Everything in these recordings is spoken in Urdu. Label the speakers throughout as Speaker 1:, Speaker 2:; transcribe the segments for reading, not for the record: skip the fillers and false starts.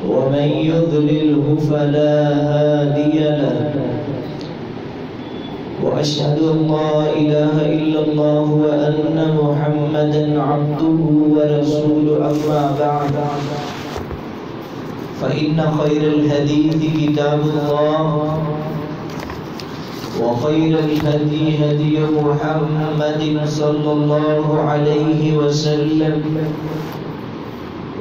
Speaker 1: ومن يضلله فلا هادي له وأشهد أن لا إله إلا الله وأن محمدا عبده ورسوله أما بعد فإن خير الحديث كتاب الله وخير الهدي هدي محمد صلى الله عليه وسلم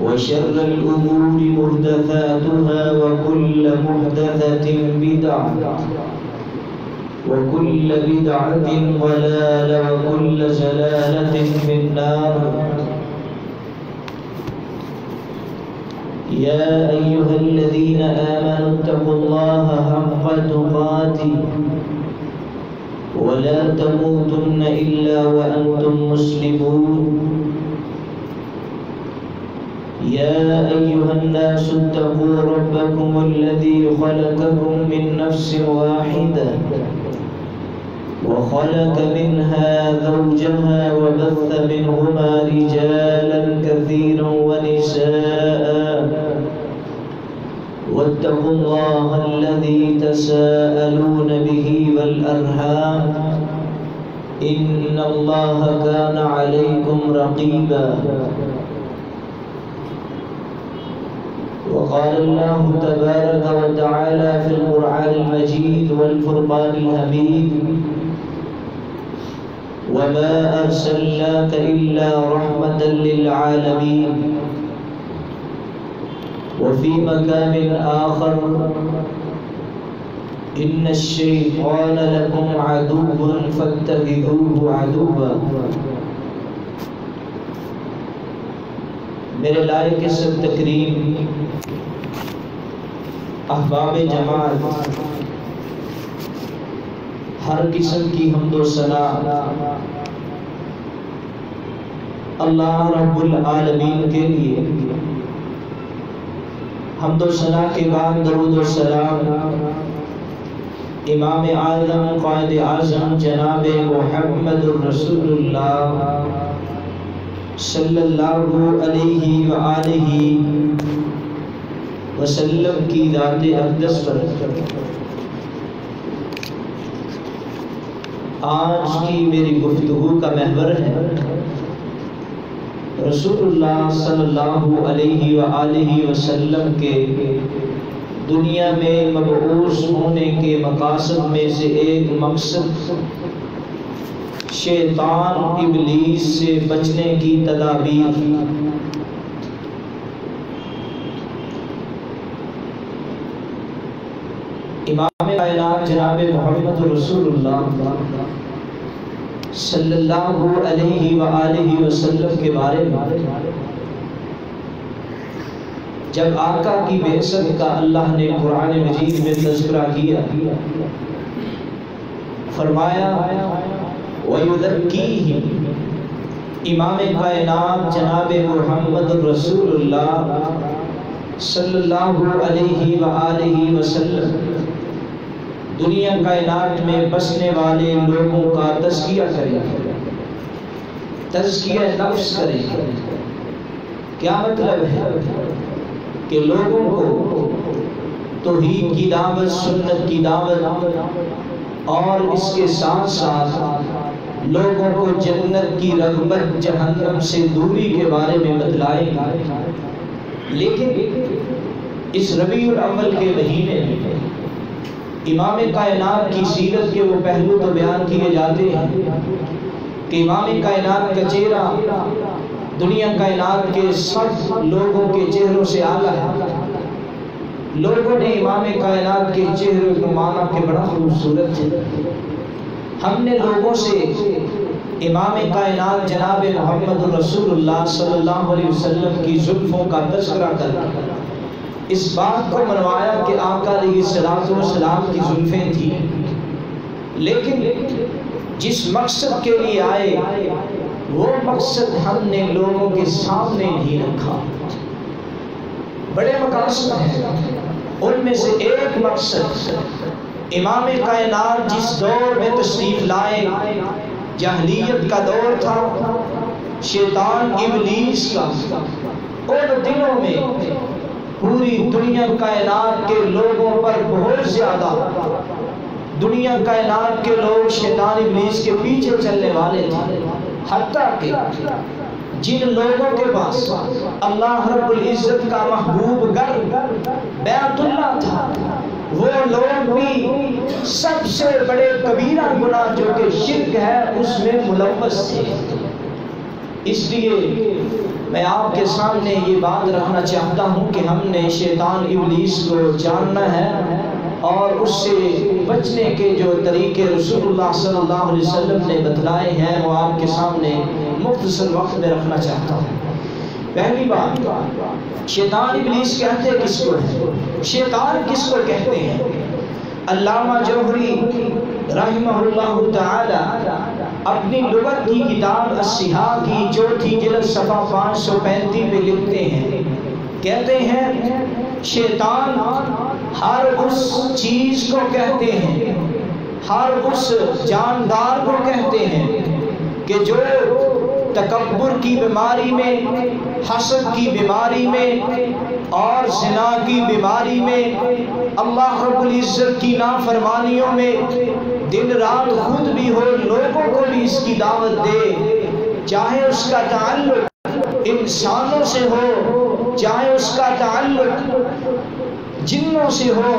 Speaker 1: وشر الأمور محدثاتها وكل محدثة بدعة وكل بدعة ضلالة وكل ضلالة في النار. يا أيها الذين آمنوا اتقوا الله حق تقاته ولا تموتن إلا وأنتم مسلمون. يا أيها الناس اتقوا ربكم الذي خلقكم من نفس واحدة وخلق منها زوجها وبث منهما رجالا كثيرا ونساء واتقوا الله الذي تساءلون به والأرحام إن الله كان عليكم رقيبا. وقال الله تبارك وتعالى في القرآن المجيد والفرقان الحميد وما أرسلناك إلا رحمة للعالمين. وفي مقام آخر إن الشيطان لكم عدو فاتخذوه عدوا. میرے لائق سب تکریم احباب جماعت، ہر قسم کی حمد و ثنا اللہ رب العالمین کے لیے. حمد و ثنا کے بعد درود و سلام امام اعظم قائد اعظم جناب محمد الرسول اللہ صلی اللہ علیہ وآلہ وسلم کی ذات اقدس پر. آج کی میری گفتگو کا محور ہے رسول اللہ صلی اللہ علیہ وآلہ وسلم کے دنیا میں مبعوث ہونے کے مقاصد میں سے ایک مقصد شیطان ابلیس سے بچنے کی تدابیر. امام کائنات جناب محمد رسول اللہ صلی اللہ علیہ وآلہ وسلم کے بارے میں جب آقا کی بعثت کا اللہ نے قرآن مجید میں تذکرہ کیا، فرمایا وَيُذَكِّيهِمْ. امام کائنات جناب محمد رسول اللہ صلی اللہ علیہ وآلہ وسلم دنیا کائنات میں بسنے والے لوگوں کا تزکیہ کریں، تزکیہ نفس کریں. کیا مطلب ہے کہ لوگوں کو توحید کی دعوت، سنت کی دعوت اور اس کے ساتھ ساتھ لوگوں کو جنت کی رغبت، جہنم سے دوری کے بارے میں بتلائیں. لیکن اس ربیع الاول کے مہینے میں امام کائنات کی سیرت کے وہ پہلو تو بیان کیے جاتے ہیں کہ امام کائنات کا چہرہ دنیا کائنات کے سب لوگوں کے چہروں سے اعلیٰ ہے. لوگوں نے امام کائنات کے چہرے کو مانا کہ بڑا خوبصورت ہے. ہم نے لوگوں سے امام کائنات جناب محمد رسول اللہ صلی اللہ علیہ وسلم کی زلفوں کا تذکرہ کر اس بات کو منوایا کہ آقا علیہ السلام کی زلفیں تھیں، لیکن جس مقصد کے لیے آئے وہ مقصد ہم نے لوگوں کے سامنے نہیں رکھا. بڑے مقاصد ہیں، ان میں سے ایک مقصد امام کائنات جس دور میں تشریف لائے، جاہلیت کا دور تھا، شیطان ابلیس کا، ان دنوں میں پوری دنیا کائنات کے لوگوں پر بہت زیادہ دنیا کائنات کے لوگ شیطان ابلیس کے پیچھے چلنے والے تھے، حتیٰ کہ جن لوگوں کے پاس اللہ رب العزت کا محبوب گھر بیت اللہ تھا، وہ لوگ بھی سب سے بڑے کبیرہ گناہ جو کہ شرک ہے اس میں ملوث تھے۔ اس لیے میں آپ کے سامنے یہ بات رکھنا چاہتا ہوں کہ ہم نے شیطان ابلیس کو جاننا ہے اور اس سے بچنے کے جو طریقے رسول اللہ صلی اللہ علیہ وسلم نے بتلائے ہیں وہ آپ کے سامنے مختصر وقت میں رکھنا چاہتا ہوں۔ پہلی بات، شیطان ابلیس کہتے کس کو ہے؟ شیطان کس کو کہتے ہیں؟ علامہ جوہری رحمہ اللہ تعالی اپنی لغت کی کتاب الصحاح کی چوتھی جلد صفحہ 535 پہ لکھتے ہیں، کہتے ہیں شیطان ہر اس چیز کو کہتے ہیں، ہر اس جاندار کو کہتے ہیں کہ جو تکبر کی بیماری میں، حسد کی بیماری میں اور زنا کی بیماری میں، اللہ رب العزت کی نافرمانیوں میں دن رات خود بھی ہو، لوگوں کو بھی اس کی دعوت دے، چاہے اس کا تعلق انسانوں سے ہو، چاہے اس کا تعلق جنوں سے ہو۔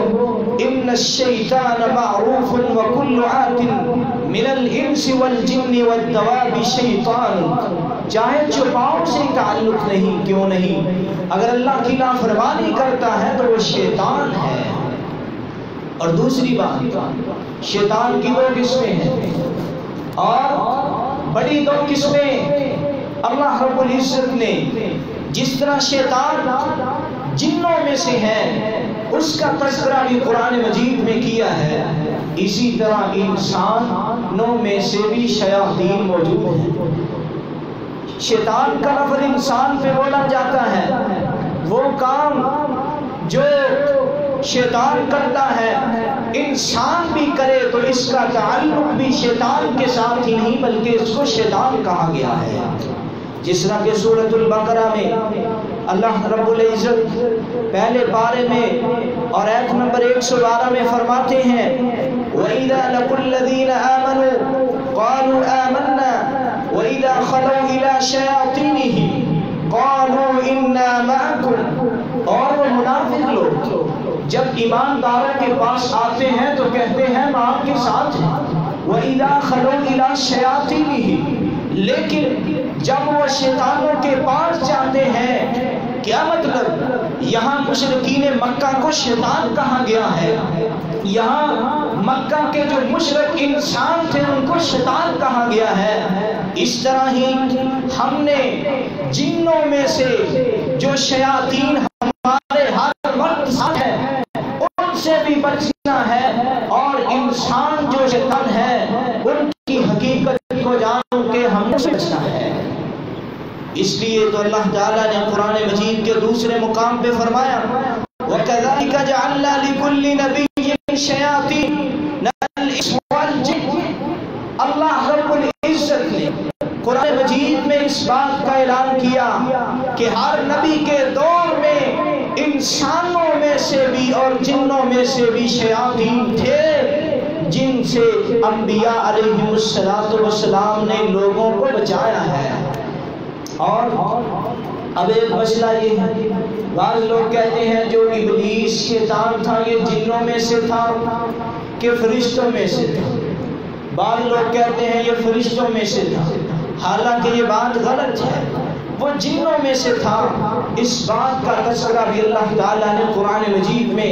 Speaker 1: ان الشیطان معروف وکل عات من الانس والجن والدواب شیطان، چاہے چھپاؤں سے تعلق نہیں کیوں نہیں، اگر اللہ کی نافرمانی کرتا ہے تو وہ شیطان ہے۔ اور دوسری بات، شیطان کی دو قسمیں ہیں اور بڑی دو قسمیں اللہ رب العزت نے جس طرح شیطان جنوں میں سے ہے اس کا تذکرہ بھی قرآن مجید میں کیا ہے، اسی طرح انسانوں میں سے بھی شیاطین موجود ہیں۔ شیطان کا لفظ انسان پہ بولا جاتا ہے، وہ کام جو شیطان کرتا ہے انسان بھی کرے تو اس کا تعلق بھی شیطان کے ساتھ ہی نہیں بلکہ اس کو شیطان کہا گیا ہے۔ جس طرح کہ سورۃ البقرہ میں اللہ رب العزت پہلے پارے میں اور آیت نمبر 112 میں فرماتے ہیں وَإِذَا لَقُوا الَّذِينَ آمَنُوا قَالُوا آمَنَّا وَإِذَا خَلَوْا إِلَىٰ شَيَاطِينِهِمْ قَالُوا إِنَّا مَعَكُمْ، اور وہ منافق لوگ جب ایمانداروں کے پاس آتے ہیں تو کہتے ہیں ہم آپ کے ساتھ ہیں، وَإِذَا خَلَوْا إِلَىٰ شَيَاطِينِهِمْ، لیکن جب وہ شیطانوں کے پاس جاتے ہیں، کیا مطلب یہاں مشرکین مکہ کو شیطان کہا گیا ہے، یہاں مکہ کے جو مشرک انسان تھے ان کو شیطان کہا گیا ہے۔ اس طرح ہی ہم نے جنوں میں سے جو شیاطین ہمارے ہر وقت ساتھ ہیں ان سے بھی بچنا ہے، اور انسان جو شیطان ہے ان کی حقیقت کو جان کے ہم سے بچنا ہے۔ اس لیے تو اللہ تعالیٰ نے قرآن مجید کے دوسرے مقام پہ فرمایا وَكَذَلِكَ جَعَلْنَا لِكُلِّ نَبِيٍّ شَيَاطِينَ الْإِنسِ وَالْجِنِّ، اللہ رب العزت نے قرآن مجید میں اس بات کا اعلان کیا کہ ہر نبی کے دور میں انسانوں میں سے بھی اور جنوں میں سے بھی شیاطین تھے جن سے انبیاء علیہم السلام نے لوگوں کو بچایا ہے۔ اور اب ایک مسئلہ یہ ہے، بعض لوگ کہتے ہیں جو ابلیس شیطان تھا یہ جنوں میں سے تھا کہ فرشتوں میں سے تھا، بعض لوگ کہتے ہیں یہ فرشتوں میں سے تھا، حالانکہ یہ بات غلط ہے، وہ جنوں میں سے تھا۔ اس بات کا تذکرہ بھی اللہ تعالیٰ نے قرآن مجید میں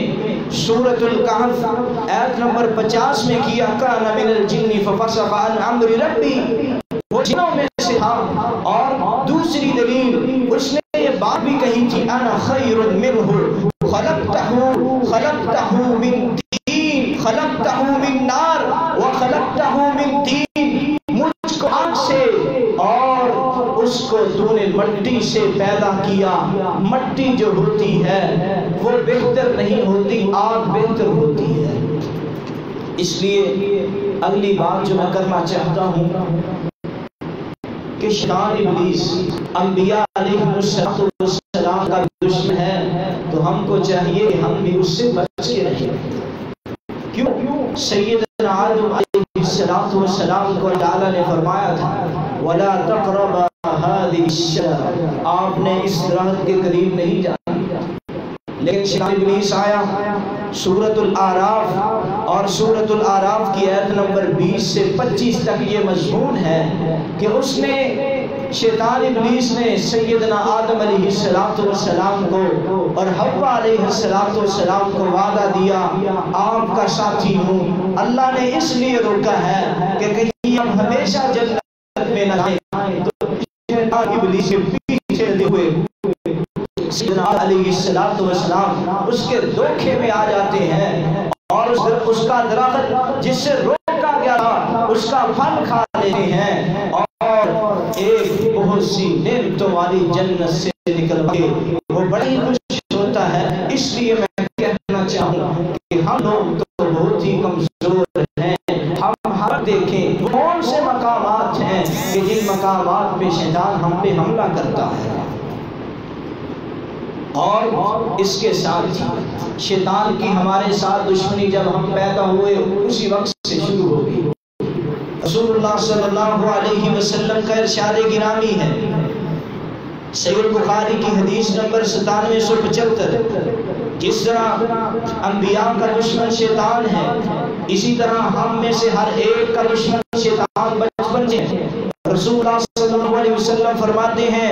Speaker 1: سورۃ الکہف آیت نمبر 50 میں کیا کان من الجن ففسق عن امر ربی، وہ جنوں میں سے تھا۔ اور دوسری دلیل اس نے یہ بات بھی کہی تھی انا خیر منہ خلقتہ من طین خلقتہ من نار وخلقتہ من طین، مجھ کو آگ سے اور اس کو تو نے مٹی سے پیدا کیا، مٹی جو ہوتی ہے وہ بہتر نہیں ہوتی، آگ بہتر ہوتی ہے۔ اس لیے اگلی بات جو میں کرنا چاہتا ہوں کہ شیطان ابلیس انبیاء علیہ السلام کا دشمن ہے، تو ہم چاہیے کہ ہم بھی اس سے بچ کے رہیں۔ کیوں؟ سیدنا آدم علیہ السلام کو تعالیٰ نے فرمایا تھا وَلَا تَقْرَبَا هَذِهِ الشَّجَرَةَ، آپ نے اس درخت کے قریب نہیں جانا، لیکن شیطان ابلیس آیا۔ سورۃ الاعراف اور سورۃ الاعراف کی آیت نمبر 20 سے 25 تک یہ مضمون ہے کہ اس نے شیطان ابلیس نے سیدنا آدم علیہ السلام کو اور حوا علیہ السلام کو وعدہ دیا آپ کا ساتھی ہوں۔ اللہ نے اس لیے روکا ہے کہ کہیں ہم ہمیشہ جنت میں نہ جائیں، تو شیطان ابلیس کے پیچھے ہوئے سیدنا علیہ السلام اس کے دھوکے میں آ جاتے ہیں اور اس کا درخت جس سے روکا گیا تھا اس کا پھل کھا لیتے ہیں اور ایک بہت سی نعمتوں والی جنت سے نکل کے وہ بڑی خوش ہوتا ہے۔ اس لیے میں کہنا چاہوں کہ ہم لوگ تو بہت ہی کمزور ہیں، ہم دیکھیں کون سے مقامات ہیں کہ جن مقامات پہ شیطان ہم پہ حملہ کرتا ہے، اور اس کے ساتھ شیطان کی ہمارے ساتھ دشمنی جب ہم پیدا ہوئے اسی وقت سے شروع ہو گئی۔ رسول اللہ صلی اللہ علیہ وسلم کا ارشاد گرامی ہے، صحیح بخاری کی حدیث نمبر 9775، جس طرح انبیاء کا دشمن شیطان ہے اسی طرح ہم میں سے ہر ایک کا دشمن شیطان بچپن سے ہے۔ رسول اللہ صلی اللہ علیہ وسلم فرماتے ہیں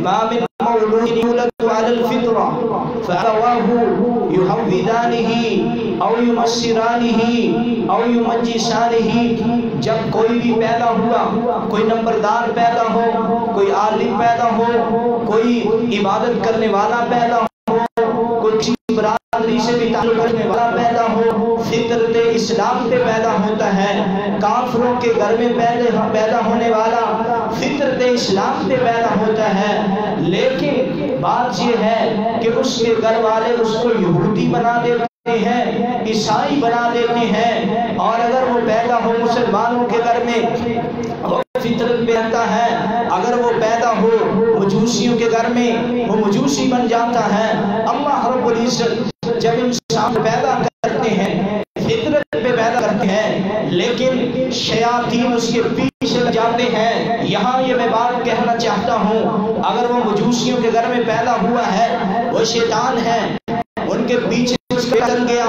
Speaker 1: ما من مولود یولد علی الفطرہ فابواہ یحودانہ او یمسرانہ او یمجسانہ، جب کوئی بھی پیدا ہوا، کوئی نمبردار پیدا ہو، کوئی عالم پیدا ہو، کوئی عبادت کرنے والا پیدا ہو، کوئی برادری سے بھی تعلق رکھنے والا پیدا ہو، فطرت اسلام پہ پیدا ہوتا ہے۔ کافروں کے گھر میں پیدا ہونے والا فطرت اسلام پہ پیدا ہوتا ہے، لیکن بات یہ ہے کہ اس کے گھر والے اس کو یہودی بنا دیتے ہیں، عیسائی بنا دیتے ہیں، اور اگر وہ پیدا ہو مسلمانوں کے گھر میں وہ فطرت پہ رہتا ہے، اگر وہ پیدا ہو مجوسیوں کے گھر میں وہ مجوسی بن جاتا ہے۔ اللہ رب العزت جب انسان پیدا کرتے ہیں فطرت پہ پیدا کرتے ہیں، لیکن شیاطین اس کے پیچھے لگ جاتے ہیں۔ یہاں یہ میں بات کہنا چاہتا ہوں، اگر وہ مجوسیوں کے گھر میں پیدا ہوا ہے وہ شیطان ہے، ان کے پیچھے چل گیا،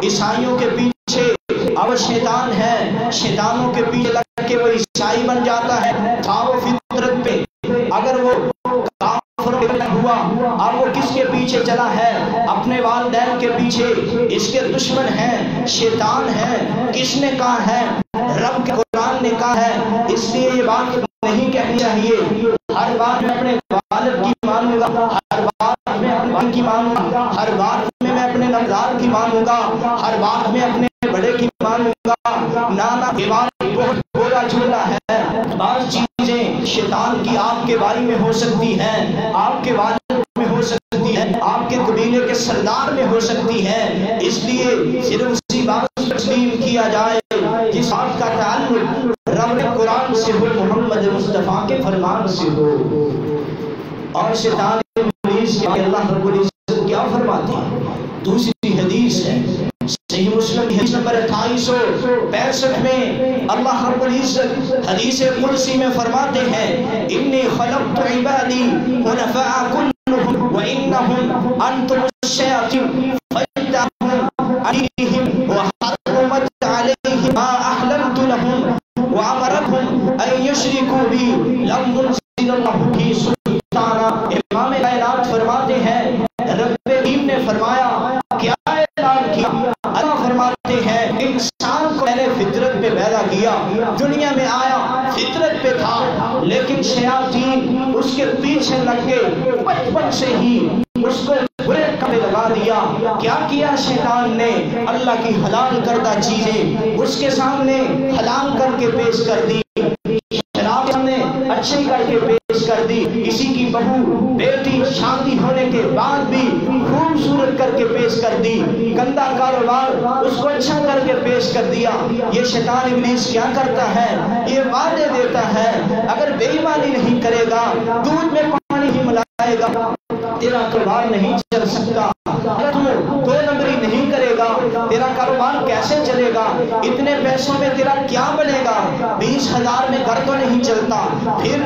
Speaker 1: عیسائیوں کے پیچھے اب شیطان ہے، شیطانوں کے پیچھے لگ کے وہ عیسائی بن جاتا ہے، تھا وہ فطرت پہ۔ اگر وہ کافر ہوا اب وہ کس کے پیچھے چلا ہے؟ اپنے والدین کے پیچھے۔ اس کے دشمن ہیں، شیطان ہے۔ کس نے کہا ہے؟ رب کے قرآن نے کہا ہے۔ اس لیے یہ بات نہیں کہنی چاہیے ہر بات میں اپنے والد کی مانوں گا، ہر بات میں اپنے والد کی مانوں گا، ہر بات میں اپنے نمزار کی مانوں گا، ہر بات میں اپنے بڑے کی مانوں گا۔ نانا یہ بات بہت برا جملہ ہے۔ بعض چیزیں شیطان کی آپ کے بارے میں ہو سکتی ہیں، آپ کے والد میں ہو سکتی ہے، آپ کے قبیلے کے سردار میں ہو سکتی ہے، اس لیے صرف اسی بات کو تسلیم کیا جائے جس بات کا تعلق رب قرآن سے ہو، محمد مصطفیٰ کے فرمان سے ہو۔ اور شیطان ابلیس کے اللہ رب العزت کیا فرماتے ہیں؟ دوسری حدیث ہے صحیح مسلم حدیث نمبر 2865 میں اللہ رب العزت حدیث قدسی میں فرماتے ہیں انی خلقت عبادی حنفاء كلهم وانهم انتم الشیاطین فاجتنبوهم علیہم وحرمت علیہم ما احللت لهم وامرتهم ان یشرکوا بی لم ينزل اللہ بہ سلطانا۔ امام کائنات فرماتے ہیں رب کریم نے فرمایا کیا اعلان کیا؟ اللہ فرماتے ہیں انسان کو میں نے فطرت پہ پیدا کیا، دنیا میں آیا فطرت پہ تھا، لیکن شیاطین اس کے پیچھے لگ کے بچپن سے ہی اس کو برے کپڑے لگا دیا۔ کیا کیا شیطان نے؟ اللہ کی حلال کردہ چیزیں اس کے سامنے حلال کر کے پیش کر دی، شراب نے اچھی کر کے پیش کر دی، کسی کی بہو بیٹی شادی ہونے کے بعد بھی خوبصورت کر کے پیش کر دی، گندا کاروبار اس کو اچھا کر کے پیش کر دیا۔ یہ شیطان ابلیس کیا کرتا ہے؟ یہ وعدے دیتا ہے اگر بے ایمانی نہیں کرے گا، دودھ میں پانی ہی ملائے گا، تیرا کاروبار نہیں چل سکتا، اگر گا؟ تیرا کاروبار کیسے چلے گا؟ اتنے پیسوں میں تیرا کیا بنے گا؟ 20,000 میں گھر تو نہیں چلتا، پھر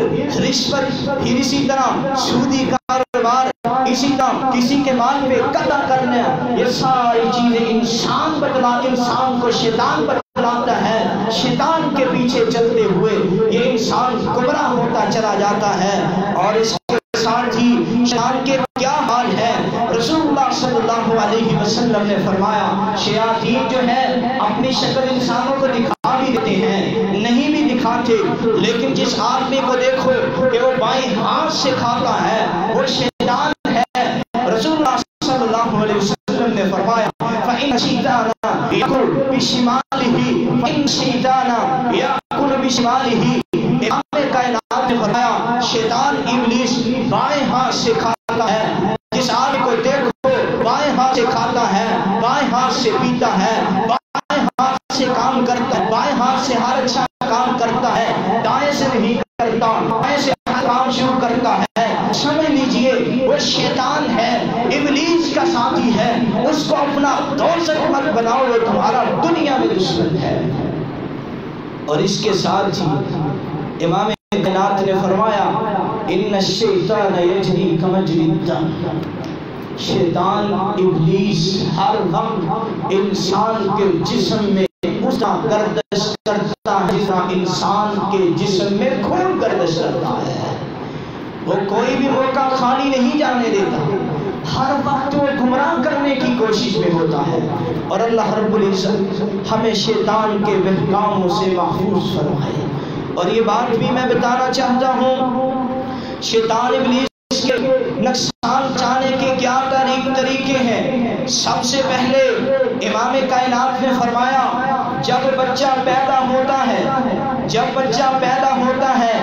Speaker 1: رشوت، پھر اسی طرح سودی کاروبار، اسی طرح کسی کے مال پہ قطع کرنا، یہ ساری چیزیں انسان کو شیطان بتلاتا ہے۔ شیطان کے پیچھے چلتے ہوئے یہ انسان گمراہ ہوتا چلا جاتا ہے۔ اور اس کے ساتھ ہی شیطان کے کیا حال ہے؟ رسول اللہ صلی اللہ علیہ وسلم نے فرمایا شیاطین جو ہے اپنی شکل انسانوں کو دکھا بھی دیتے ہیں، نہیں بھی دکھاتے، لیکن جس آدمی کو دیکھو کہ وہ بائیں ہاتھ سے کھاتا ہے وہ شیطان ہے۔ رسول اللہ صلی اللہ علیہ وسلم نے فرمایا فَإِنَّ الشَّيْطَانَ يَأْكُلُ بِشِمَالِهِ فَإِنَّ الشَّيْطَانَ يَأْكُلُ بِشِمَالِهِ۔ امام کائنات نے فرمایا شیطان ابلیس بائیں ہاتھ سے کھاتا ہے۔ جس آدمی کو دیکھو بائیں ہاتھ سے کھاتا ہے، بائیں ہاتھ سے پیتا ہے، بائیں ہاتھ سے کام کرتا ہے، بائیں ہاتھ سے ہر اچھا کام کرتا ہے، دائیں سے نہیں کرتا، بائیں سے کام شروع کرتا ہے، سمجھ لیجئے وہ شیطان ہے، ابلیس کا ساتھی ہے۔ اس کو اپنا دوست مت بناؤ، وہ تمہارا دنیا میں دشمن ہے۔ اور اس کے ساتھ ہی امام کائنات نے فرمایا ان الشیطان یجری کمجری الدم۔ شیطان ابلیس ہر وقت انسان کے جسم میں اس کا گردش کرتا ہے جس طرح انسان کے جسم میں خون گردش کرتا ہے۔ وہ کوئی بھی موقع خالی نہیں جانے دیتا، ہر وقت وہ گمراہ کرنے کی کوشش میں ہوتا ہے۔ اور اللہ رب العزت ہمیں شیطان کے بہکاموں سے محفوظ فرمائے۔ اور یہ بات بھی میں بتانا چاہتا ہوں، شیطان ابلیس کے نقصان چاہنے کے کیا طریقے ہیں۔ سب سے پہلے امام کائنات نے فرمایا جب بچہ پیدا ہوتا ہے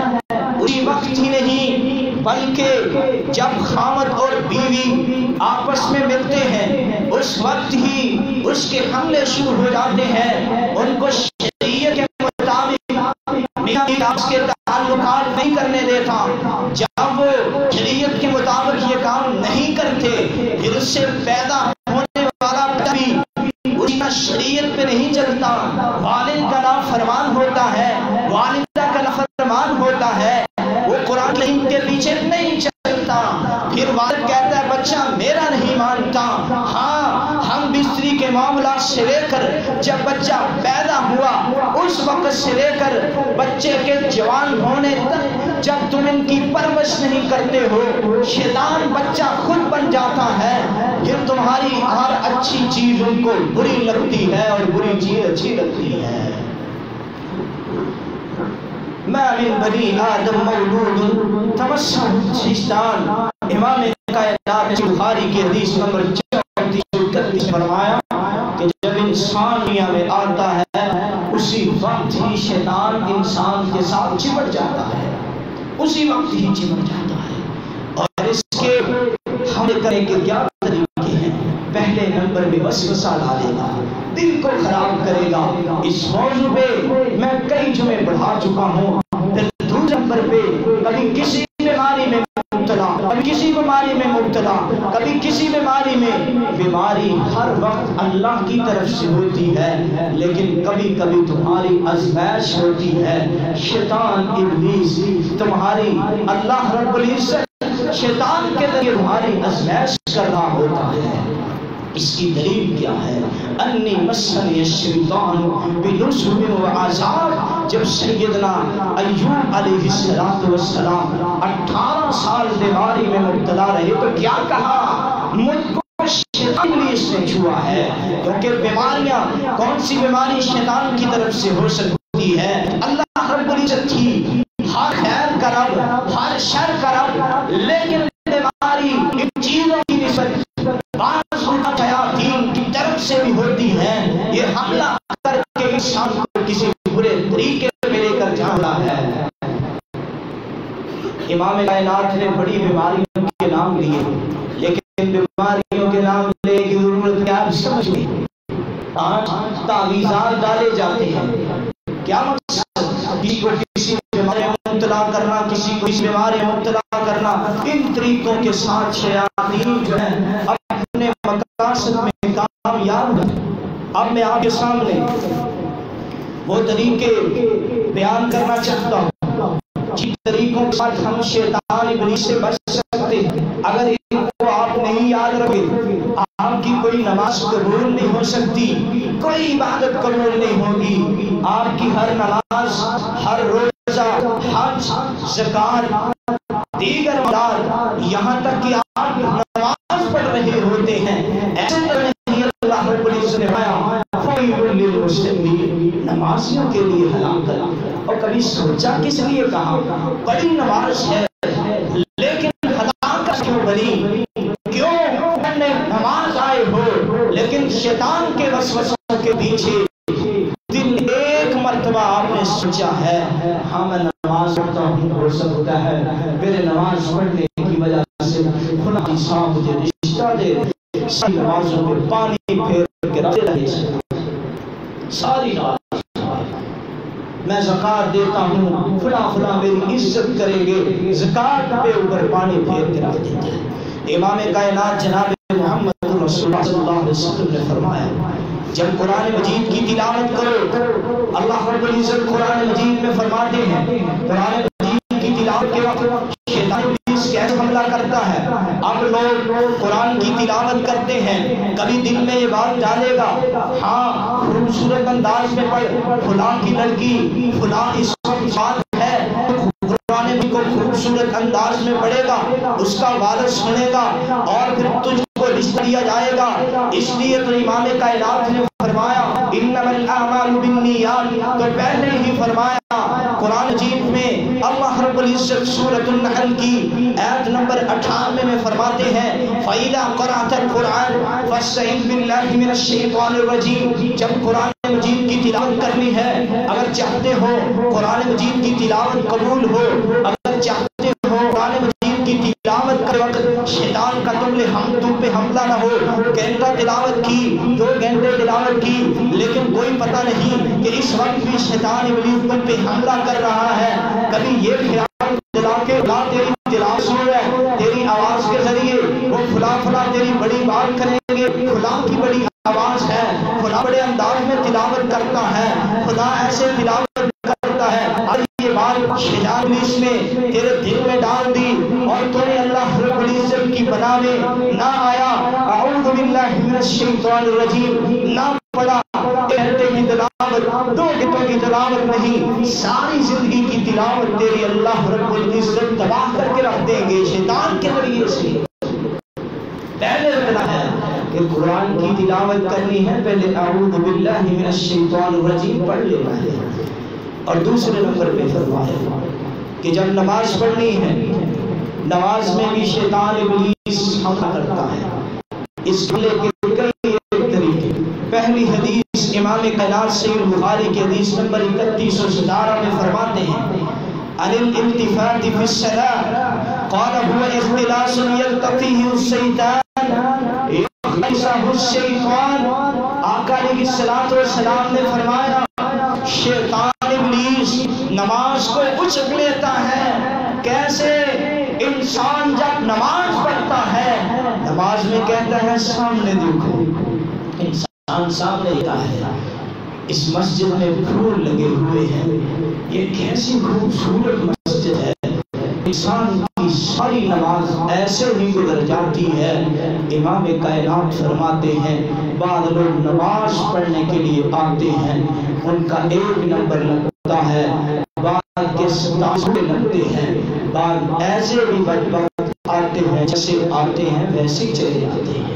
Speaker 1: اسی وقت ہی نہیں بلکہ جب خامد اور بیوی آپس میں ملتے ہیں اس وقت ہی اس کے حملے شروع ہو جاتے ہیں۔ ان کو شریعت کے مطابق کے تعلقات نہیں کرنے دیتا۔ جب وہ شریعت کے مطابق یہ کام نہیں کرتے پھر اس سے پیدا ہونے والا بھی اس کا شریعت پہ نہیں چلتا، والد کا نافرمان ہوتا ہے، والدہ کا نافرمان ہوتا ہے، وہ قرآن کریم کے پیچھے نہیں چلتا، پھر والد کہتا ہے بچہ میرا نہیں مانتا۔ ہاں ہم بستری کے معاملات سے لے کر جب بچہ پیدا ہوا اس وقت سے لے کر بچے کے جوان ہونے تک جب تم ان کی پرورش نہیں کرتے ہو شیطان بچہ خود بن جاتا ہے۔ پھر تمہاری ہر اچھی چیز ان کو بری لگتی ہے اور بری چیز اچھی لگتی ہے۔ ما من بنی آدم مولود تمسہ الشیطان۔ امام کائنات بخاری کی حدیث نمبر 34 فرمایا کہ جب انسان دنیا میں آتا ہے اسی وقت ہی شیطان انسان کے ساتھ چمٹ جاتا ہے، اسی وقت ہی چمٹ جاتا ہے۔ اور اس کے حملے کرنے کے کیا طریقے ہیں؟ پہلے نمبر میں وسوسہ ڈالے گا، دل کو خراب کرے گا۔ اس موضوع پہ میں کئی جمعے پڑھا چکا ہوں۔ پھر دوسرے نمبر پہ کبھی کسی بیماری میں مبتلا، کبھی کسی بیماری میں مبتلا، کبھی کسی بیماری میں۔ بیماری ہر وقت اللہ کی طرف سے ہوتی ہے لیکن کبھی کبھی تمہاری آزمائش ہوتی ہے۔ شیطان ابلیس تمہاری اللہ رب العزت شیطان کے ذریعے تمہاری آزمائش کر رہا ہوتا ہے۔ اس کی دلیل کیا ہے؟ انی مسنی الشیطان بنصب و عذاب۔ جب سیدنا ایوب علیہ السلام 18 سال بیماری میں مبتلا رہے تو کیا کہا؟ مجھ کو شیطان ابلیس نے چھوا ہے۔ کیونکہ بیماریاں کون سی بیماری شیطان کی طرف سے ہو سکتی ہے؟ اللہ رب العزت تھی ہر خیر کا رب، ہر شر کا رب، لیکن بیماری ان چیزوں کی نسبت بعض شیاطین کی طرف سے بھی ہوتی ہے۔ یہ حملہ کر کے انسان کو کسی برے طریقے میں لے کر جانا ہے۔ امام کائنات نے بڑی بیماریوں کے نام لیے لیکن بیماریوں کے نام لے کی ضرورت کیا آپ سمجھ گئے؟ آج تعویذات ڈالے جاتے ہیں، کیا مقصد؟ کسی کو کسی بیماری میں مبتلا کرنا، کسی کو اس بیماری میں مبتلا کرنا۔ ان طریقوں کے ساتھ شیاطین جو ہیں اپنے مقاصد میں کامیاب ہیں۔ اب میں آپ کے سامنے وہ طریقے بیان کرنا چاہتا ہوں جن طریقوں کے ساتھ ہم شیطان ابلیس سے بچ سکتے ہیں۔ اگر ان کو آپ نہیں یاد رکھے آپ کی کوئی نماز قبول نہیں ہو سکتی، کوئی عبادت قبول نہیں ہوگی۔ آپ کی ہر نماز، ہر روزہ، حج، زکات، دیگر عبادات، یہاں تک کہ آپ نماز پڑھ رہے ہوتے ہیں، ایسے نہیں اللہ رب العزت نے فرمایا فویل للمصلین، نمازیوں کے لیے ہلاکت۔ اور کبھی سوچا کس لیے کہا بڑی نماز ہے لیکن ہلاکت کیوں بنی؟ کیوں نماز آئے ہو لیکن شیطان کے وسوسوں کے پیچھے دل ایک مرتبہ آپ نے سوچا ہے ہاں میں نماز پڑھتا ہوں، ہو سکتا ہے میرے نماز پڑھنے کی وجہ سے خدا کی صاحب مجھے رشتہ دے، ساری نمازوں میں پانی پھیر کے رکھتے رہے، ساری نماز میں زکات دیتا ہوں، فلاں میری عزت کریں گے، زکات پہ اوپر پانی پھیر کے رکھ دیتے ہیں۔ امام کائنات جناب محمد رسول اللہ صلی اللہ علیہ وسلم نے فرمایا جب قرآن مجید کی تلاوت کرو، اللہ رب العزت قرآن مجید میں فرماتے ہیں قرآن مجید کی تلاوت کے وقت شیطان ابلیس کیسے حملہ کرتا ہے۔ اب لوگ قرآن کی تلاوت کرتے ہیں، کبھی دل میں یہ بات ڈالے گا ہاں خوبصورت انداز میں پڑھ، فلاں کی لڑکی فلاں اس وقت بات ہے، قرآن کو خوبصورت انداز میں پڑھے گا، اس کا وارث سنے گا اور پھر تجھ کو رشتہ دیا جائے گا۔ اس لیے تو امام کائنات نے فرمایا انما الاعمال بالنیات، تو پہلے ہی فرمایا قرآن مجید میں اللہ رب العزت سورۃ النحل کی آیت نمبر 98 میں فرماتے ہیں فَإِذَا قَرَأْتَ الْقُرْآنَ فَاسْتَعِذْ بِاللَّهِ مِنَ الشَّيْطَانِ الرَّجِيمِ۔ جب قرآن مجید کی تلاوت کرنی ہے، اگر چاہتے ہو قرآن مجید کی تلاوت قبول ہو، اگر چاہتے ہو قرآن مجید کی تلاوت کے وقت شیطان کا تم پہ حملہ نہ ہو، گھنٹہ تلاوت کی، 2 گھنٹے تلاوت کی، لیکن کوئی پتہ نہیں کہ اس وقت بھی شیطان ابلیس تم پہ حملہ کر رہا ہے، کبھی یہ خیال دلا کے اللہ تیری تلاوت سن رہا ہے، تیری آواز کے ذریعے وہ فلاں تیری بڑی بات کریں گے، فلاں کی بڑی آواز ہے، فلاں بڑے انداز میں تلاوت کرتا ہے، فلاں ایسے تلاوت کرتا ہے، اور یہ بات شیطان ابلیس نے تیرے دل میں ڈال دی اور تو نے اللہ رب العزت کی بنا میں نہ آیا، اعوذ باللہ من الشیطان الرجیم نہ پڑا، گھنٹے کی تلاوت 2 گھنٹوں کی تلاوت نہیں، ساری زندگی کی تلاوت تیری اللہ رب العزت تباہ کر کے رکھ دیں گے شیطان کے ذریعے سے۔ پہلے بنا ہے کہ قرآن کی تلاوت کرنی ہے، پہلے اعوذ باللہ من الشیطان الرجیم پڑھ لینا ہے، اور دوسرے نمبر پہ فرمایا کہ جب نماز پڑھنی ہے نماز میں بھی شیطان ابلیس حملہ کرتا ہے، اس حملے کے کئی طریقے۔ پہلی حدیث امام کائنات صحیح بخاری کی حدیث نمبر 3117 میں فرماتے ہیں عن الالتفات في الصلاة قال هو اختلاس يلتقيه الشيطان يخلصه الشيطان۔ آقا علیہ السلام نے فرمایا شیطان ابلیس نماز کو اچک لیتا ہے۔ کیسے؟ انسان جب نماز پڑھتا ہے نماز میں کہتا ہے سامنے دیکھو، انسان سامنے دیکھتا ہے اس مسجد میں پھول لگے ہوئے ہیں، یہ کیسی خوبصورت مسجد ہے، انسان کی ساری نماز ایسے ہی گزر جاتی ہے۔ امام کائنات فرماتے ہیں بعض لوگ نماز پڑھنے کے لیے آتے ہیں، ان کا 1 نمبر لگتا ہے، بعض کے 17 لگتے ہیں، بعض ایسے بھی وقت آتے ہیں جیسے آتے ہیں ویسے چلے جاتے ہیں،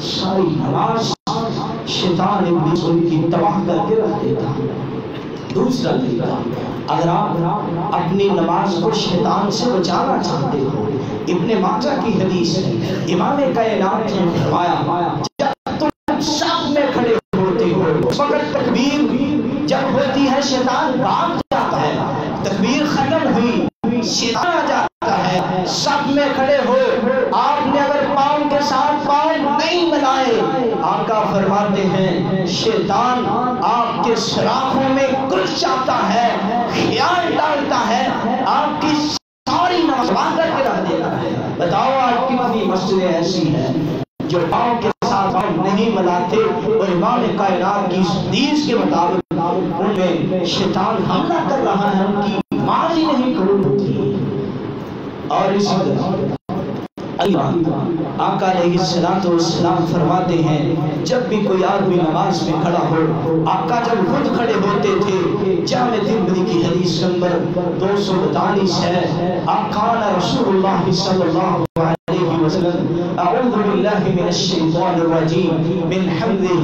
Speaker 1: ساری نماز شیطان ابلیس ان کی تباہ کر کے رکھ دیتا ہے۔ دوسرا طریقہ، اگر آپ اپنی نماز کو شیطان سے بچانا چاہتے ہو، ابن ماجہ کی حدیث ہے، امام کائنات نے فرمایا جب تم صف میں کھڑے ہوتے ہو اس وقت تکبیر جب ہوتی ہے شیطان بھاگ جاتا ہے، تکبیر ختم ہوئی شیطان آ جاتا ہے، صف میں کھڑے ہو، آپ نے اگر پاؤں کے ساتھ پاؤں نہیں ملائے، آقا فرماتے ہیں شیطان آپ کے سراخوں میں گھس جاتا ہے، خیال ڈالتا ہے، آپ کی ساری نماز کر کے رکھ دیتا ہے۔ بتاؤ آج کتنی مسجدیں ایسی ہیں جو پاؤں کے ساتھ پاؤں نہیں ملاتے اور امام کائنات کی حدیث کے مطابق ان میں شیطان حملہ کر رہا ہے، ان کی نماز ہی نہیں قبول ہوتی۔ اور اسی طرح آقا علیہ السلام فرماتے ہیں جب بھی کوئی آدمی نماز میں کھڑا ہو، آقا جب خود کھڑے ہوتے تھے، جامع ترمذی کی حدیث نمبر 242 ہے، آقا رسول اللہ صلی اللہ علیہ وسلم اعوذ باللہ من الشیطان الرجیم من حمزہ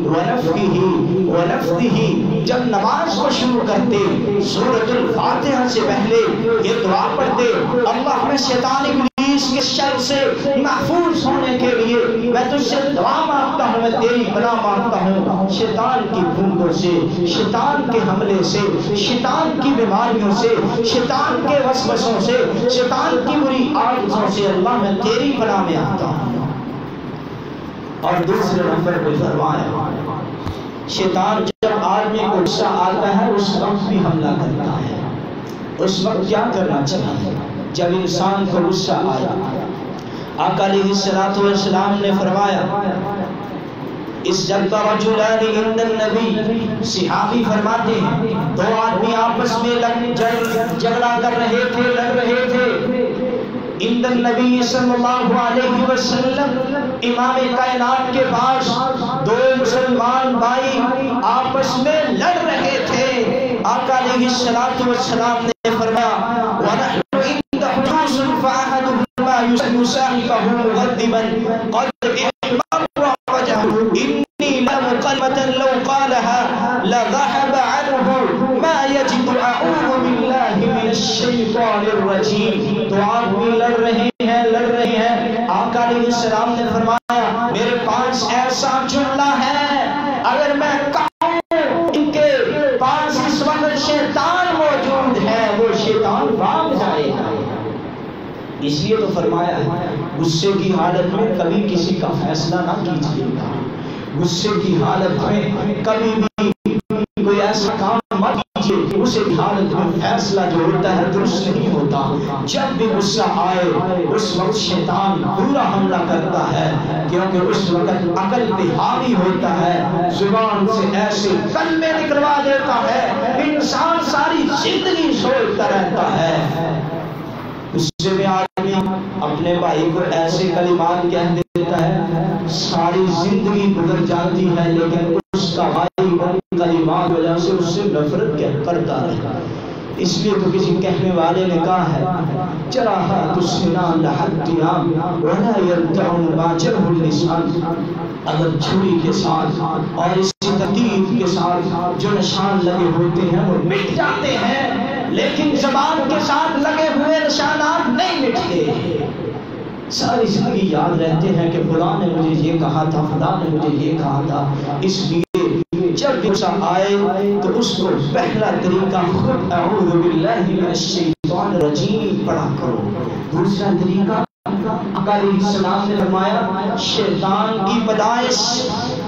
Speaker 1: ونفخہ ونفثہ، جب نماز کو شروع کرتے سورۃ الفاتحہ سے پہلے یہ دعا پڑھتے، اللہ میں شیطان ابلیس کے شر سے محفوظ ہونے کے لیے میں تجھ سے دعا مانگتا ہوں، میں تیری پناہ مانگتا ہوں شیطان کی بھوکوں سے، شیطان کے حملے سے، شیطان کی بیماریوں سے، شیطان کے وسوسوں سے، شیطان کی بری عادتوں سے، اللہ میں تیری پناہ میں آتا ہوں۔ اور دوسرے نمبر پہ فرمایا شیطان جب آدمی کو غصہ آتا ہے اس وقت بھی حملہ کرتا ہے۔ اس وقت کیا کرنا چاہیے جب انسان کو غصہ آیا؟ آقا علیہ السلام نے فرمایا اس جب رجلان عند النبی، صحابی فرماتے ہیں دو آدمی آپس میں جھگڑا کر رہے تھے، لڑ رہے تھے، عند النبی صلی اللہ علیہ وسلم، امام کائنات کے پاس دو مسلمان بھائی آپس میں لڑ رہے تھے۔ آقا علیہ السلام نے فرمایا وَنَحْنُ عِنْدَ حُدُوثٍ فَأَحَدُهُمَا يُصَاحِبُهُ مُغَضِّبًا قَدْ احْمَرَّ وَجْهُهُ إِنِّي لَمُكَلِّمَةً لَوْ قَالَهَا لَذَهَبَ عَنْهُ مَا يَجِدُ أَعُوذُ بِاللَّهِ مِنَ الشَّيْطَانِ الرَّجِيمِ۔ تو آدمی لڑ رہے ہیں، آقا علیہ السلام نے فرمایا میرے پاس ایسا جملہ ہے اگر میں کہوں ان کے پاس اس وقت شیطان موجود ہے وہ شیطان بھاگ جائے گا۔ اس لیے تو فرمایا ہے غصے کی حالت میں کبھی کسی کا فیصلہ نہ کیجیے گا، غصے کی حالت میں کبھی بھی کوئی ایسا کام مت کیجیے، غصے کی حالت میں فیصلہ جو ہوتا ہے درست نہیں ہوتا۔ جب بھی غصہ آئے اس وقت شیطان پورا حملہ کرتا ہے، کیونکہ اس وقت عقل پہ حاوی ہوتا ہے، زبان سے ایسے کلمے نکلوا دیتا ہے، انسان ساری زندگی سوچتا رہتا ہے۔ غصے میں آدمی اپنے بھائی کو ایسے کلمات کہہ دیتا ہے، ساری زندگی گزر جاتی ہے لیکن اس کا بھائی ان کلمات وجہ سے اس سے نفرت کرتا رہتا ہے۔ اس لیے تو کسی کہنے والے نے کہا ہے جراحات السنان لحتیام ولا يرتع باجر اللسان، اگر چھری کے ساتھ اور اس تکلیف کے ساتھ جو نشان لگے ہوتے ہیں وہ مٹ جاتے ہیں، لیکن زبان کے ساتھ لگے ہوئے نشانات نہیں مٹتے۔ ساری زندگی یاد رہتے ہیں کہ فلاں نے مجھے یہ کہا تھا، فلاں نے مجھے یہ کہا تھا۔ اس لیے جب غصہ آئے تو اس کو پہلا طریقہ خود اعوذ باللہ من الشیطان الرجیم پڑھا کرو۔ دوسرا طریقہ آقا علیہ السلام نے فرمایا شیطان کی پیدائش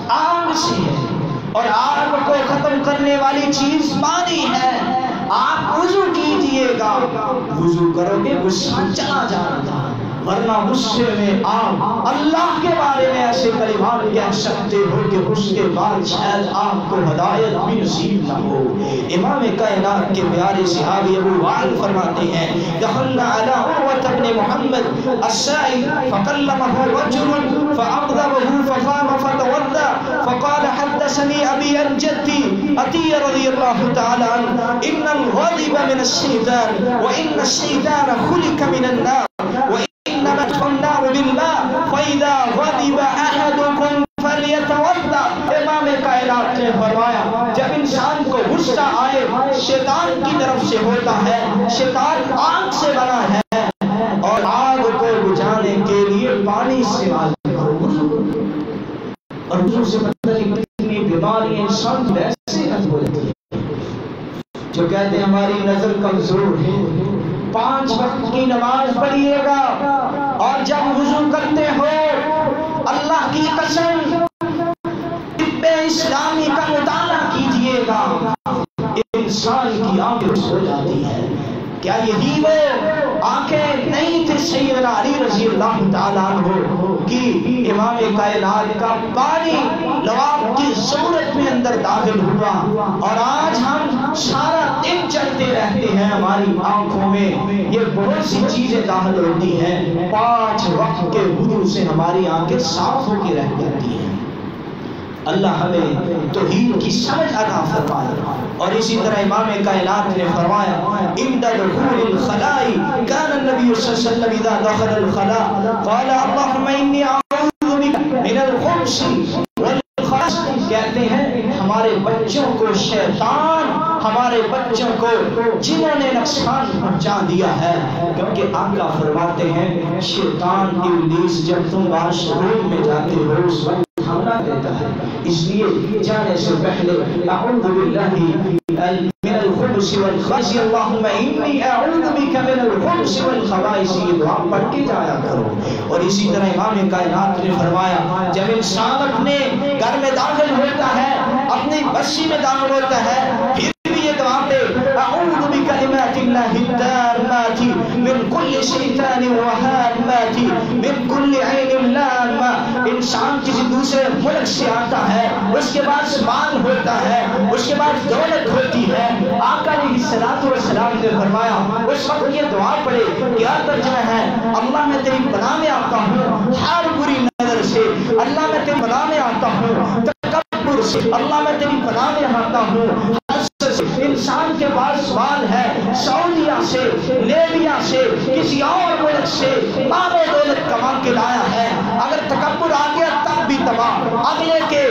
Speaker 1: آگ سے ہے اور آگ کو ختم کرنے والی چیز پانی ہے۔ آپ وضو کیجئے گا، وضو کرو گے غصہ چلا جانا تھا، ورنہ غصے میں آپ اللہ کے بارے میں ایسے کلمات کہہ سکتے ہو کہ اس کے بعد شاید آپ کو ہدایت بھی نصیب نہ ہو۔ امام کائنات کے پیارے صحابی ابو وائل فرماتے ہیں دخلنا علی عروة بن محمد السائل فکلمہ رجل فأغضبه فقام فتوضأ فقال حدثني أبي عن جدي عطية رضي الله تعالى عنه إن الغضب من الشيطان وإن الشيطان خلق من النار وإنما النار بالماء فإذا غضب أحدكم فليتوضأ۔ امام کائنات نے فرمایا جب انسان کو غصہ آئے شیطان کی طرف سے ہوتا ہے، شیطان آگ سے بنا ہے اور آگ کو بجھانے کے لیے پانی استعمال کرو۔ اور وضو سے متعلق کتنی بیماری انسان کی ویسے ختم ہو جاتی ہے۔ جو کہتے ہیں ہماری نظر کمزور ہے، 5 وقت کی نماز پڑھیے گا اور جب وضو کرتے ہو اللہ کی قسم طب اسلامی کا مطالعہ کیجئے گا، انسان کی آنکھ ہو جاتی ہے۔ کیا یہی وہ آنکھیں نہیں تھی سیدنا علی رضی اللہ تعالیٰ عنہ کی امام کائنات کا پانی لواب کی صورت میں اندر داخل ہوا؟ اور آج ہم سارا دن چلتے رہتے ہیں، ہماری آنکھوں میں یہ بہت سی چیزیں داخل ہوتی ہیں، 5 وقت کے وضو سے ہماری آنکھیں صاف ہو کے رہ جاتی ہیں۔ اللہ ہمیں توحید کی سمجھ عطا فرمائے۔ اور اسی طرح امام کائنات نے فرمایا عند دخول الخلاء كان النبي صلی اللہ علیہ وسلم اذا دخل الخلاء قال اللهم اني اعوذ بك من الخبث والخبث۔ کہتے ہیں ہمارے بچوں کو شیطان، ہمارے بچوں کو جنہوں نے نقصان پہنچا دیا ہے، کیونکہ آقا فرماتے ہیں شیطان ابلیس جب تم واش روم میں جاتے ہو اس وقت حملہ دیتا ہے، اس لیے جانے سے پہلے اعوذ باللہ من الخبث والخبائث اللهم انی اعوذ بک من الخبث والخبائث، یہ دعا پڑھ کے جایا کرو۔ اور اسی طرح امام کائنات نے فرمایا جب انسان اپنے گھر میں داخل ہوتا ہے، اپنی بستی میں داخل ہوتا ہے، پھر بھی یہ دعا پہ اعوذ بکلمات اللہ التامات من کل شیطان وہامات من کل عین لامہ۔ انسان کسی دوسرے ملک سے آتا ہے، اس کے بعد مال ہوتا ہے، اس کے بعد دولت ہوتی ہے، آقا علیہ الصلوۃ والسلام نے فرمایا اس وقت یہ دعا پڑھے، کیا ترجمہ ہے؟ اللہ میں تیری پناہ میں آتا ہوں ہر بری نظر سے، اللہ میں تیری پناہ میں آتا ہوں تکبر سے، اللہ میں تیری پناہ میں آتا ہوں حسد سے۔ انسان کے پاس مال ہے، سعودیہ سے، لیبیا سے، کسی اور ملک سے مال و دولت کما کے لایا ہے، اگر تکبر آ گیا تب بھی تباہ، اگلے کے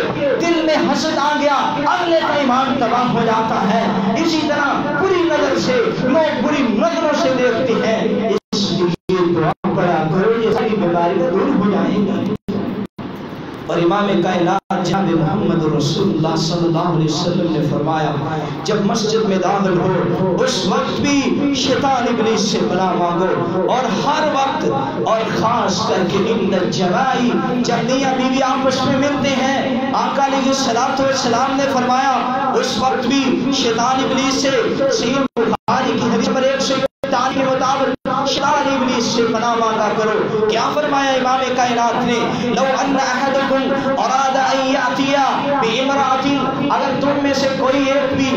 Speaker 1: دل میں حسد آ گیا اگلے کا ایمان تباہ ہو جاتا ہے۔ اسی طرح بری نظر سے لوگ بری نظروں سے دیکھتے ہیں، اس لیے دعا پڑھا کرو یہ ساری بیماریاں دور ہو جائیں گی۔ اور امام کائنات جناب محمد رسول اللہ صلی اللہ علیہ وسلم نے فرمایا جب مسجد میں داخل ہو اس وقت بھی شیطان ابلیس سے پناہ مانگو، اور ہر وقت، اور خاص کر کے عند الجماعی جب میاں بیوی آپس میں ملتے ہیں، آقا علیہ الصلوۃ والسلام نے فرمایا اس وقت بھی شیطان ابلیس سے، صحیح بخاری کی حدیث پر 141 کے مطابق شیطان ابلیس سے پناہ مانگا کرو۔ کیا فرمایا امام کائنات نے؟ لو ان احدکم اراد ان یاتی بامرأۃ، اگر تم میں سے کوئی ایک بھی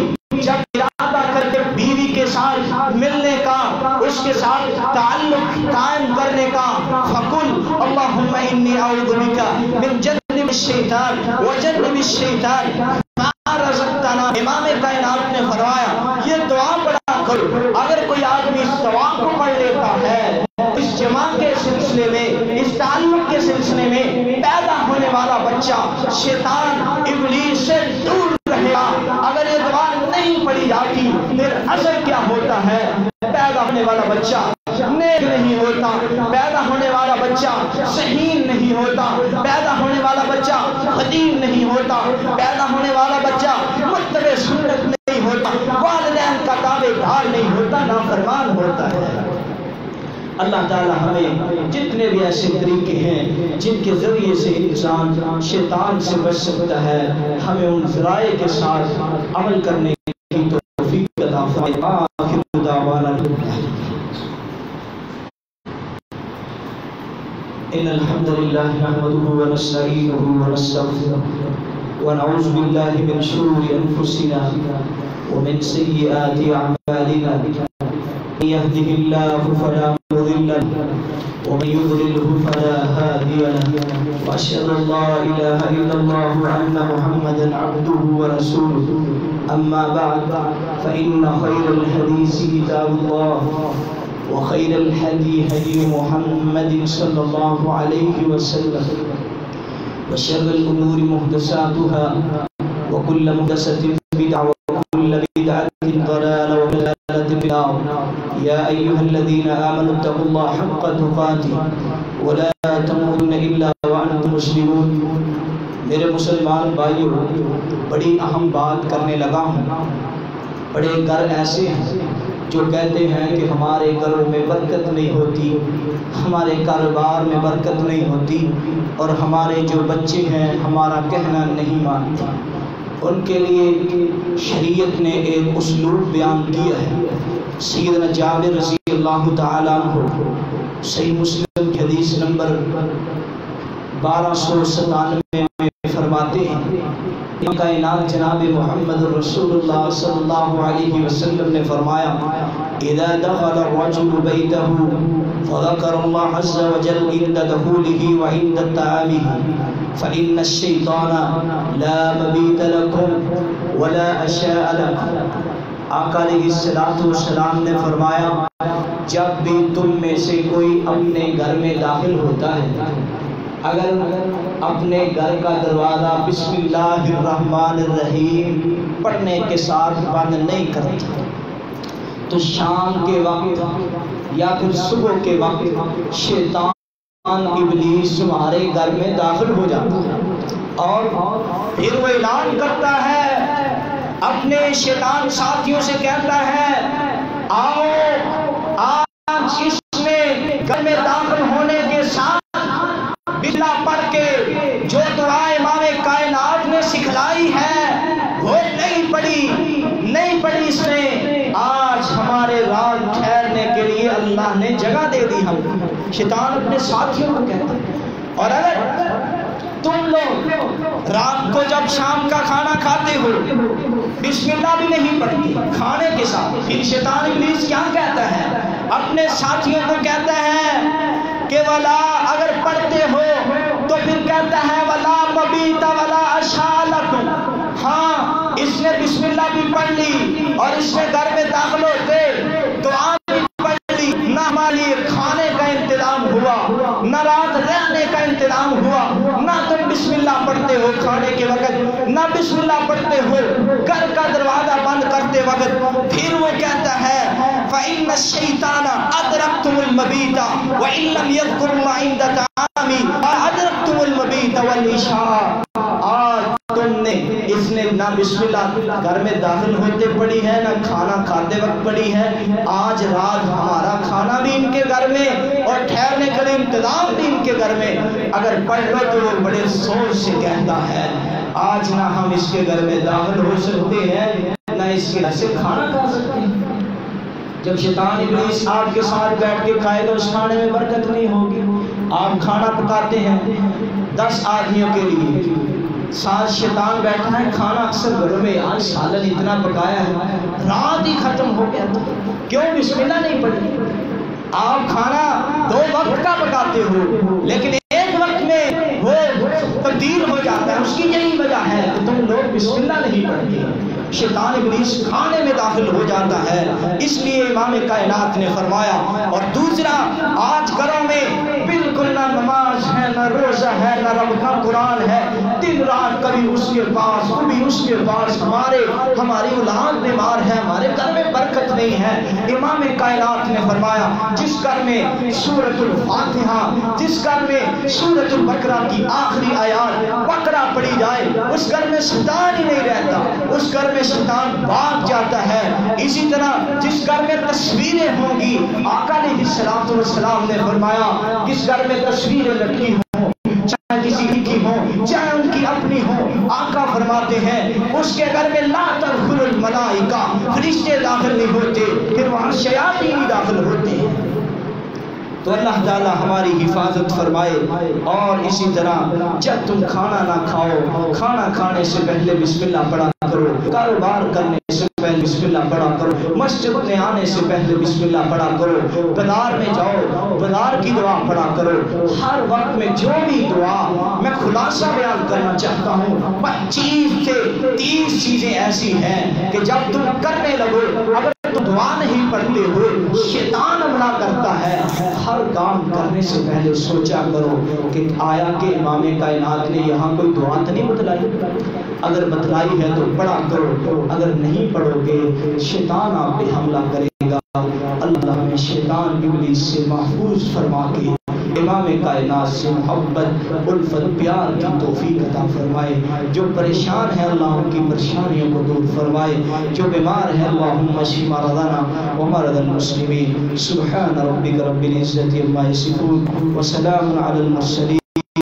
Speaker 1: جب ارادہ کر کے بیوی کے ساتھ ملنے کا، اس کے ساتھ تعلق قائم کرنے کا، فقل اللهم انی اعوذ بک من جنب الشیطان وجنب الشیطان ما رزقتنا۔ امام کائنات نے فرمایا یہ دعا پڑھا کرو۔ اگر کوئی آدمی اس دعا کو پڑھ لیتا ہے، اس جماع کے سلسلے میں، اس تعلق کے سلسلے میں پیدا ہونے والا بچہ شیطان ابلیس سے دور رہے گا۔ اگر یہ دعا نہیں پڑھی جاتی پھر اثر کیا ہوتا ہے؟ پیدا ہونے والا بچہ نیک نہیں ہوتا، پیدا ہونے والا بچہ صحیح نہیں ہوتا، پیدا ہونے والا بچہ خطیر نہیں ہوتا، پیدا ہونے والا بچہ متبع سنت نہیں ہوتا، والدین کا تابع دار نہیں ہوتا، نافرمان ہوتا ہے۔ اللہ تعالی ہمیں جتنے بھی ایسے طریقے ہیں جن کے ذریعے سے انسان شیطان سے بچ سکتا ہے، ہمیں ان ذرائع کے ساتھ عمل کرنے کی توفیق عطا فرمائے۔ آخر دعوانا ان الحمد للہ نحمده ونستعینه ونستغفره ونعوذ باللہ من شرور انفسنا ومن سیئات اعمالنا، من يهده الله فلا مضل له ومن يضلله فلا هادي له، واشهد ان لا اله الا الله وان محمدا عبده ورسوله، اما بعد فان خير الحديث كتاب الله وخير الهدي هدي محمد صلى الله عليه وسلم، وشر الامور محدثاتها وكل محدثة بدعة وكل بدعة ضلالة وضلالة في النار۔ يا أيها الذين آمنوا اتقوا الله حق تقاته ولا تموتن إلا وأنتم مسلمون۔ میرے مسلمان بھائیوں، بڑی اہم بات کرنے لگا ہوں۔ بڑے گھر ایسے ہیں جو کہتے ہیں کہ ہمارے گھروں میں برکت نہیں ہوتی، ہمارے کاروبار میں برکت نہیں ہوتی، اور ہمارے جو بچے ہیں ہمارا کہنا نہیں مانتے۔ ان کے لیے شریعت نے ایک اسلوب بیان کیا ہے سیدنا جابر رضی اللہ تعالیٰ عنہ صحیح مسلم کی حدیث نمبر 1297 میں فرماتے ہیں کائنات جناب محمد رسول اللہ صلی اللہ علیہ وسلم نے فرمایا اذا دخل الرجل بيته فذكر الله عز وجل عند دخوله وعند طعامه فإن الشيطان لا مبيت لكم ولا عشاء لكم۔ آقا علیہ السلام نے فرمایا جب بھی تم میں سے کوئی اپنے گھر میں داخل ہوتا ہے، اگر اپنے گھر کا دروازہ بسم اللہ الرحمن الرحیم پڑھنے کے ساتھ بند نہیں کرتا تو شام کے وقت یا پھر صبح کے وقت شیطان ابلیس تمہارے گھر میں داخل ہو جاتا ہے اور پھر وہ اعلان کرتا ہے، اپنے شیطان ساتھیوں سے کہتا ہے آؤ آج اس میں گھر میں داخل ہونے کے ساتھ بسملہ پڑھ کے جو دعا امام کائنات نے سکھلائی ہے وہ نہیں پڑھی اس نے، آج ہمارے رات ٹھہرنے کے لیے اللہ نے جگہ دے دی۔ ہم شیطان اپنے ساتھیوں کو کہتا ہے۔ اور اگر تم لوگ رات کو جب شام کا کھانا کھاتے ہو بسم اللہ بھی نہیں پڑھتے کھانے کے ساتھ، پھر شیطان ابلیس کیا کہتا ہے؟ اپنے ساتھیوں کو کہتا ہے کہ ولا اگر پڑھتے ہو تو پھر کہتا ہے ولا مبیت ولا عشاء لکم۔ ہاں اس نے بسم اللہ بھی پڑھ لی اور اس نے گھر میں داخل ہوتے دعا بھی پڑھ لی، نہ ہمارے کھانے کا انتظام ہوا، نہ رات رہنے کا انتظام ہوا، نہ تم بسم اللہ پڑھتے ہو کھانے کے وقت، نہ بسم اللہ پڑھتے ہو گھر کا دروازہ بند کرتے وقت۔ پھر وہ کہتا ہے فَإِنَّ الشَّيْطَانَ أَدْرَكْتُمُ الْمَبِيتَ وَإِن لَّمْ يَذْكُرْ اللَّهَ عِندَ طَعَامِهِ أَدْرَكْتُمُ الْمَبِيتَ وَالْعِشَاءَ۔ آج تم نے اس نے نہ بسم اللہ گھر میں داخل ہوتے پڑھی ہے، نہ کھانا کھاتے وقت پڑھی ہے، آج رات ہمارا کھانا بھی ان کے گھر میں اور ٹھہرنے کے لیے انتظام بھی ان کے گھر میں، اگر پڑھ لو تو وہ بڑے سوچ سے کہتا ہے آج نہ ہم اس کے گھر میں داخل ہو سکتے ہیں نہ اس کے گھر سے کھانا کھا سکتے ہیں۔ جب شیطان ابلیس آپ کے ساتھ بیٹھ کے کھائے تو اس کھانے میں برکت نہیں ہوگی۔ آپ کھانا پکاتے ہیں 10 آدمیوں کے لیے، ساتھ شیطان بیٹھا ہے، کھانا اکثر گھروں میں آج سالن اتنا پکایا ہے رات ہی ختم ہو گیا، کیوں بسم اللہ نہیں پڑھی؟ آپ کھانا 2 وقت کا پکاتے ہو لیکن ایک وقت میں وہ تبدیل ہو جاتا ہے، اس کی یہی وجہ ہے کہ تم لوگ بسم اللہ نہیں پڑھتے۔ شیطان ابلیس کھانے میں داخل ہو جاتا ہے، اس لیے امام کائنات نے فرمایا۔ اور دوسرا، آج گھروں میں بالکل نہ نماز ہے، نہ روزہ ہے، نہ رب کا قرآن ہے، دن رات کبھی اس کے پاس کبھی اس کے پاس، ہماری اولاد بیمار ہے، ہمارے گھر میں برکت نہیں ہے۔ امام کائنات نے فرمایا جس گھر میں سورۃ الفاتحہ، جس گھر میں سورۃ البقرہ کی آخری آیات بقرہ پڑھی جائے اس گھر میں شیطان ہی نہیں رہتا، اس گھر میں شیطان بھاگ جاتا ہے۔ اسی طرح جس گھر میں تصویریں ہوں گی، آقا علیہ السلام نے فرمایا جس گھر میں تصویریں لٹکی ہوں، چاہے کسی کی ہوں چاہے ان کی اپنی ہوں، آقا فرماتے ہیں اس کے گھر میں لا تدخل الملائکہ، فرشتے داخل نہیں ہوتے، پھر وہاں شیاطین داخل ہوتے ہیں۔ تو اللہ تعالیٰ ہماری حفاظت فرمائے۔ اور اسی طرح جب تم کھانا نہ کھاؤ، کھانا کھانے سے پہلے بسم اللہ پڑھا کرو، کاروبار کرنے سے پہلے بسم اللہ پڑھا کرو، مسجد میں آنے سے پہلے بسم اللہ پڑھا کرو، بازار میں جاؤ بازار کی دعا پڑھا کرو، ہر وقت میں جو بھی دعا، میں خلاصہ بیان کرنا چاہتا ہوں 25 سے 30 چیزیں ایسی ہیں کہ جب تم کرنے لگو، اگر تم دعا نہیں پڑھتے ہو شیطان حملہ کرتا ہے۔ ہر کام کرنے سے پہلے سوچا کرو کہ آیا کہ امام کائنات نے یہاں کوئی دعا تو نہیں بتلائی، اگر بتلائی ہے تو پڑھا کرو، اگر نہیں پڑھو گے شیطان آپ پہ حملہ کرے گا۔ اللہ ہمیں شیطان ابلیس سے محفوظ فرما کے امام کائنات سے محبت الفت پیار کی توفیق عطا فرمائے۔ جو پریشان ہے اللہ ان کی پریشانیوں کو دور فرمائے، جو بیمار ہے اللہم اشف مرضانا ومرضى المسلمین۔ سبحان ربک رب العزة عما یصفون وسلام علی المرسلین۔